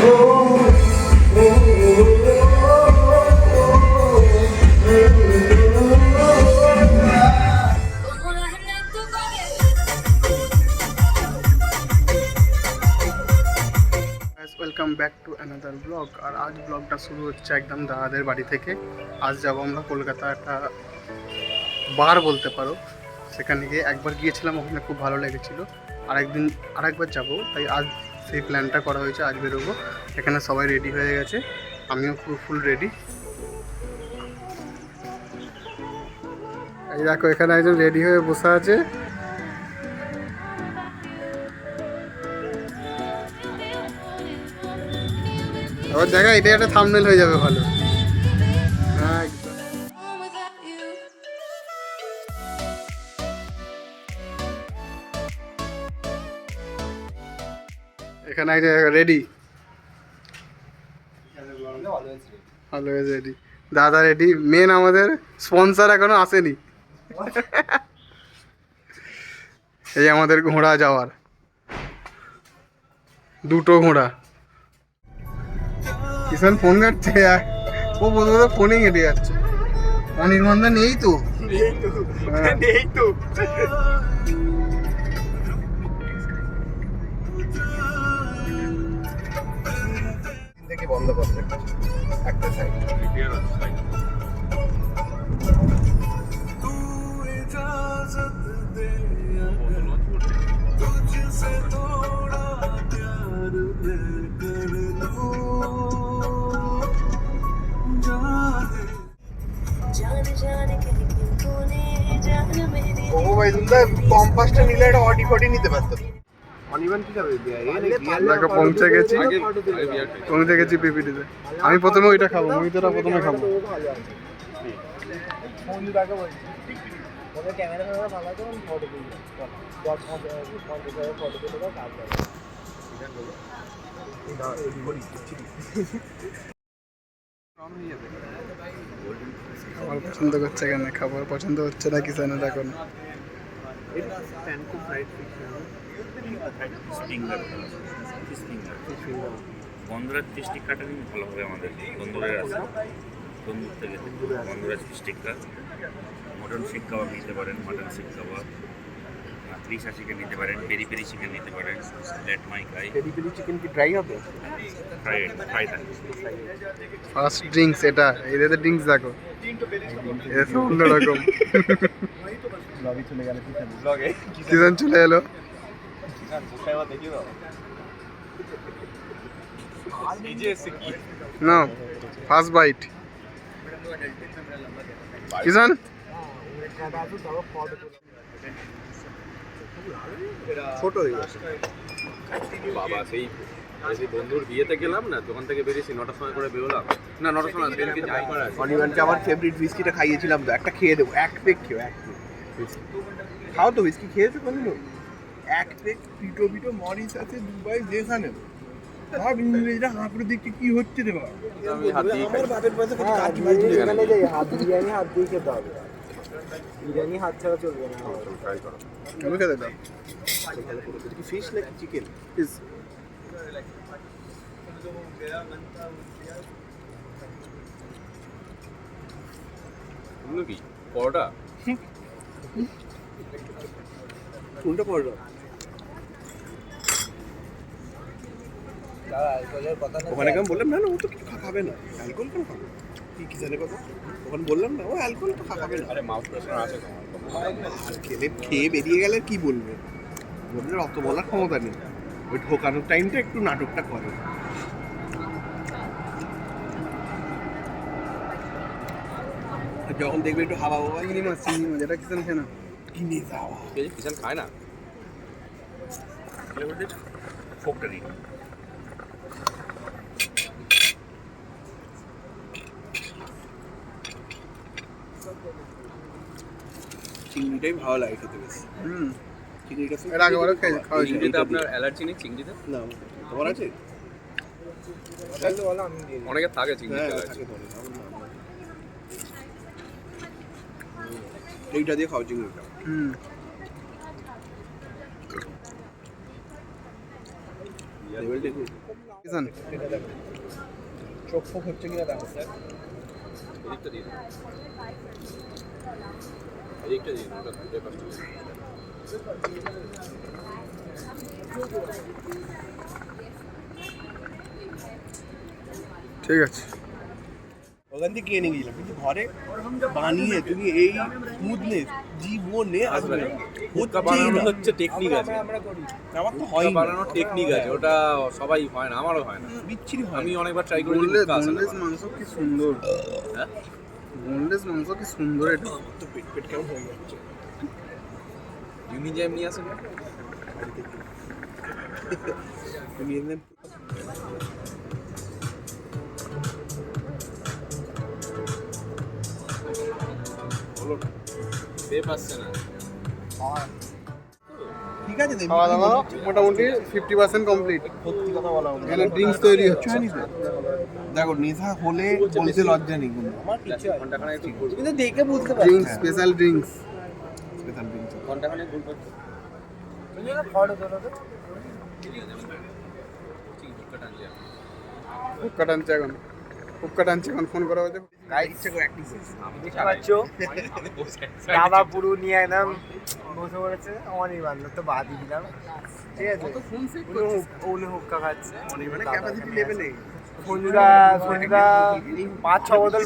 Welcome back to another blog. আর আজ ব্লগটা শুরু হচ্ছে একদম দাদাদের বাড়ি থেকে। আজ যাবো আমরা কলকাতা একটা বার বলতে পারো, সেখানে গিয়ে একবার গিয়েছিলাম, ওখানে খুব ভালো লেগেছিলো। আরেকবার যাবো, তাই আজ সেই প্ল্যানটা করা হয়েছে। আজ বেরোবো, এখানে সবাই রেডি হয়ে গেছে, আমিও ফুল রেডি। এই দেখো, এখানে একজন রেডি হয়ে বসে আছে। আবার দেখা, এটা একটা থাম্বনেল হয়ে যাবে ভালো। হ্যাঁ, এখানে একজন রেডি, অলওয়েজ রেডি। দাদা রেডি, মেন আমাদের স্পন্সর এখনো আসেনি। এই আমাদের ঘোড়া যাওয়ার, দুটো ঘোড়া। কিষান ফোন ঘাটছে, ও বলতে ফোনে ঘেটে যাচ্ছে। অনির্বাণদা নেই তো, নেই তো। বন্ধ করবে একটা সাইড। ও ভাই, তুমি কম্পাসটা নিলে একটা অডি ফডি নিতে পারতো। অনির্বাণ কি যাবে? দেখো পৌঁছে গেছি, পৌঁছে গেছি পিপিটিতে। আমি প্রথমে ওইটা খাবো, মহিতটা প্রথমে খাবো। খাবার পছন্দ করছে কেন? খাবার পছন্দ হচ্ছে না কিষানের এখন। বন্ধুরাজ ফিশ টিক্কাটা কিন্তু ভালো হবে আমাদের। বন্ধুরের আছে, তন্দুর থেকে বন্ধুরাজ ফিশ টিক্কা, মটন শিক কাবাব নিতে পারেন, মাটন শিক কাবাব, ত্রিশা চিকেন নিতে পারেন, পেরি পেরি চিকেন নিতে পারেন, লেট মাই কাই। পেরি পেরি চিকেন কি ড্রাই হবে? ফ্রাই থাকে। ফার্স্ট ড্রিঙ্কস এটা, এদের ড্রিঙ্কস দেখো, এটা অন্যরকম। কিষান চলে এলো। না, ফার্স্ট বাইট কিষান। ছোট হয়ে গেছে বাবা। সেই বন্ধুর বিয়েতে গেলাম না, দোকান থেকে বেরিয়েছি 9টার সময় করে বেরোলাম না, 9টার সময় বেরোকে যাই করা। অনির্বাণকে আমার ফেভারিট হুইস্কিটা খাইয়েছিলাম তো, একটা খেয়ে দেবো। এক পেক খেও, এক পেক খাও তো। হুইস্কি খেয়েছো কোনদিনও? এক পেক পিটো পিটো মরিস আছে দুবাই যেখানে। সব ইংরেজরা হাঁপড়ে দেখতে কি হচ্ছে রে বাবা। আমি হাত দিয়ে খাই। এখানে যাই হাত বিরিয়ানি হাত দিয়ে খেতে হবে। বিরিয়ানি হাত ছাড়া চলবে না। আমি খেতে দাও। কি ফিশ নাকি চিকেন? ফিশ। কি পরোটা? কোনটা পড়লো? ওখানে কেমন বললাম না, ও তো কিছু খাবে না। অ্যালকোহল কেন খাবে? কি জানে কথা? ওখানে বললাম না, ও অ্যালকোহল তো খাবে না। আরে মাউথ প্রেশার আছে খেয়ে বেরিয়ে গেলে কি বলবে? বললে অত বলার ক্ষমতা নেই। ওই ঢোকানোর টাইমটা একটু নাটকটা করে। যখন দেখবে একটু হাওয়া হাওয়া চিনি মাছ যেটা কিষান খেয়ে না, কিনে যাওয়া। কিষান খায় না। ফোকটা দিন। চিংড়িটাই ভালো লাগে খেতে বেশি। চিংড়িটা এর আগেবারও খাওয়া চিংড়িতে আপনার অ্যালার্জি নেই? চিংড়িতে না, তোমার আছে? অনেকে থাকে চিংড়িতে অ্যালার্জি। এইটা দিয়ে খাও চিংড়িটা। কিষান চোখ ফোক হচ্ছে কিনা দেখো এদিকটা দিয়ে দিন। এদিকটা দিয়ে দিন, ওটা দুটো পাঁচটা দিয়ে দিন। ঠিক আছে। ওখান থেকে কিনে গেছিলাম কিন্তু ঘরে বানিয়ে তুমি এই স্মুথনেস জীবনে আসবে না। হুক্কা হচ্ছেই বানানোর না। হচ্ছে টেকনিক আছে, আমার তো হুক্কা হয় না, বানানোর টেকনিক আছে, ওটা সবাই হয় না, আমারও হয় না। বিচ্ছিরি হয় আমি না। অনেকবার ট্রাই করেছি বোনলেস হুক্কা আসে না। বোনলেস মাংস কি সুন্দর, হ্যাঁ বোনলেস মাংস কি সুন্দর এটা। আমার তো পেট পেট কেমন হয়ে যাচ্ছে ইউনি জ্যাম নিয়ে আসেন। তুমি এমনি হলো না, সেফ আসছে না। ঠিক আছে তো, খাওয়া এমনি দাওয়া হচ্ছে। মোটামুটি 50% কমপ্লিট। সত্যি কথা বলা হবে। এখানে ড্রিঙ্কস তৈরি হচ্ছে। দেখো নেশা হলে বলতে লজ্জা নেই কোনো ঘন্টাখানে একটু ঘুরবো। কিন্তু দেখে বুঝতে পারছি drinks, special drinks. Special drinks ঘন্টাখানে ঘুরবো। ফটো তোলো তো ঠিক হুক্কা টানছি এখন। হুক্কা টানছে এখন, হুক্কা টানছে এখন, ফোন করা হয়েছে। ইচ্ছা করে অ্যাক্টিং করছি আমি তো দেখতে পাচ্ছ দাদা পুরো নিয়ে একদম বসে পড়েছে। অনির্বাণ তো বাদই দিলাম, ঠিক আছে। উনি হুক্কা খাচ্ছে, মানে ক্যাপাসিটি লেভেলে সঞ্জুদা 5-6 বোতল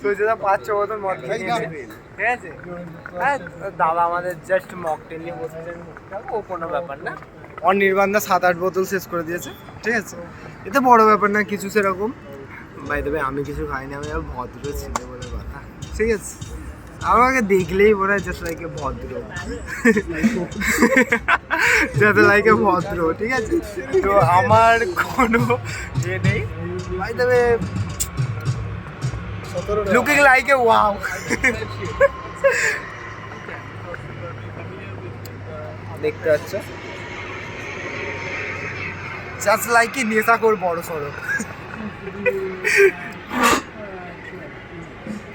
সঞ্জুদা 5-6 বোতল মদ খেয়ে নিয়েছে, ঠিক আছে। হ্যাঁ দাদা আমাদের জাস্ট মকটেল নিয়ে বসেছেন, ও কোনো ব্যাপার না। অনির্বাণ দা 7-8 বোতল শেষ করে দিয়েছে, ঠিক আছে। এতে বড় ব্যাপার না কিছু সেরকম। বাই দ্য ওয়ে আমি কিছু খাইনি, আমি আর ভদ্র ছিল বলে কথা, ঠিক আছে। আমাকে দেখলেই মনে হয় জাস্ট লাইক এ ভদ্র, যাতে লাইক এ ভদ্র, ঠিক আছে। তো আমার কোনো ইয়ে নেই, by the way looking like a wow. দেখতে পাচ্ছ জাস্ট লাইক এ নেশা কর বড় সড়ো।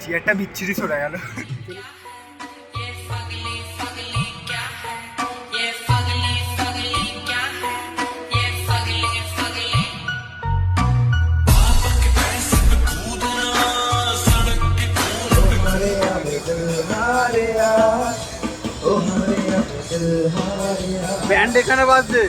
চেয়ারটা বিচ্ছিরি সরে গেল। ব্যান্ড এখানে বাজছে।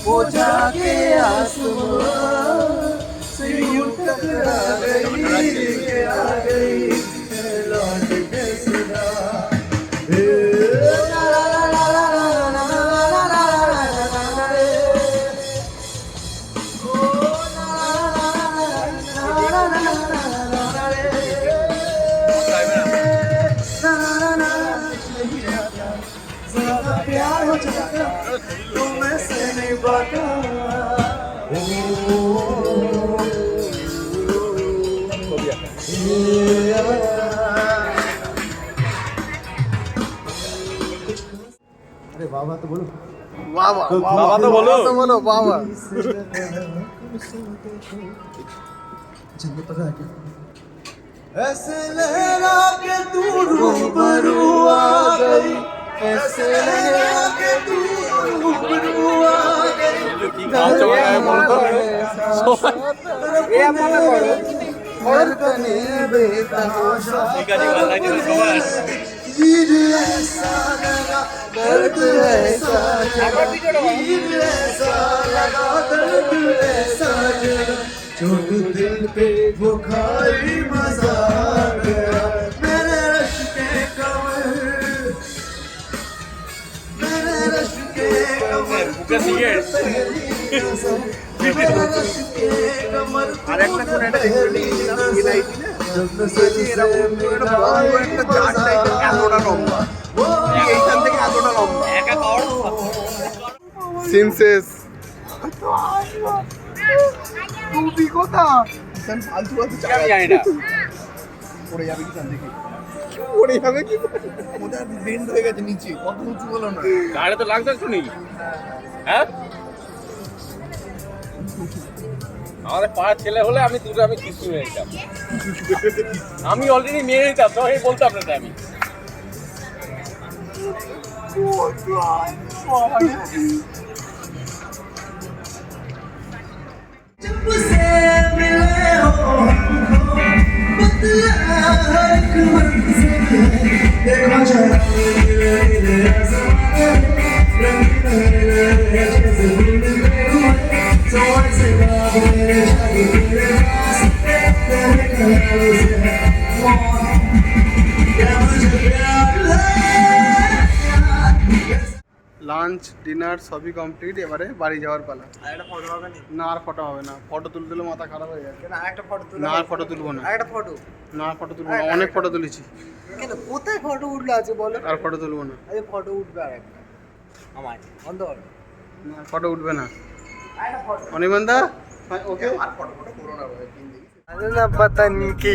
वो जाके आसमां से यूं टकरा गई के आ गई है लौट के सदा। प्यार हो जाता तो मैं से नहीं बाका। अरे बाबा तो बोलो, বাবা বাবা তো বলো। বলো বাবা। ऐसे लहरा के तू रूबरू आ गई, ऐसे लहरा के तू रूबरू आ गई। धड़कने बेतहाशा तीर ऐसा लगा, दर्द ऐसा लगा, तीर ऐसा लगा, दर्द ऐसा लगा, चोट दिल पे वो खाई मजा आ गया। मेरे रश के कमर, मेरे रश के कमर, मेरे रश के कमर, আরেকটা কোন একটা দেখতে পেয়েছিলাম, এই লাইট না जब नजर से मिलाए সিন শেষ। টুপি কোথা আমি জানি না পড়ে যাবে কি ওটা বেন্ড হয়ে গেছে নিচে কত উঁচু হলো না গাড়ি তো লাগছে শুনি হ্যাঁ আমাদের পাড়ার ছেলে হলে আমি দুটো আমি কিছু মেরে দিতাম আমি অলরেডি মেরে দিতাম তো এই বলতাম না আমি जब से मिले हो हमको बदला हर एक मंजिल देखो जरा मेरे ज़माने रंगीन है जैसे भूल गए तो ऐसे बात मेरे जागे मेरे पास तेरे ख्याल से क्या मुझे प्यार है লাঞ্চ ডিনার সবই কমপ্লিট, এবারে বাড়ি যাওয়ার পালা। একটা ফটো হবে না না আর ফটো হবে না, ফটো তুলতে দিলে মাথা খারাপ হয়ে যাবে। কেন আরেকটা ফটো তুলো না আর ফটো তুলবো না, আরেকটা ফটো না আর ফটো তুলবো না, অনেক ফটো তুলেছি, কেন কোথায় ফটো উঠলো আছে বলো আর ফটো তুলবো না। আরে ফটো উঠবে আরেকটা আমার বন্ধ করো না ফটো উঠবে না। আরেকটা ফটো অনির্বাণদা ওকে अरे ना पता नहीं की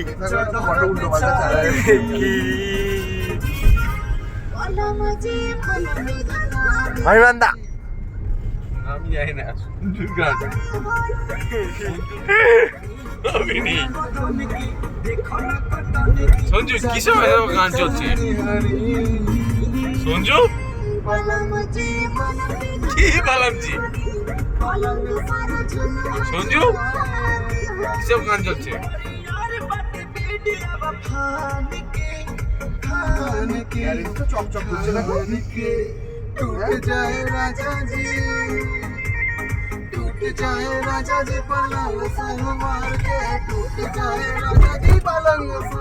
हरिबंदा আমি জানি না সঞ্জু কিসব গান চলছে সঞ্জু কি বালামজি সঞ্জু কিসব গান চলছে टूट जाए राजा जी, टूट जाए राजा जी पलंग से मार के, टूट जाए राजा जी पलंग से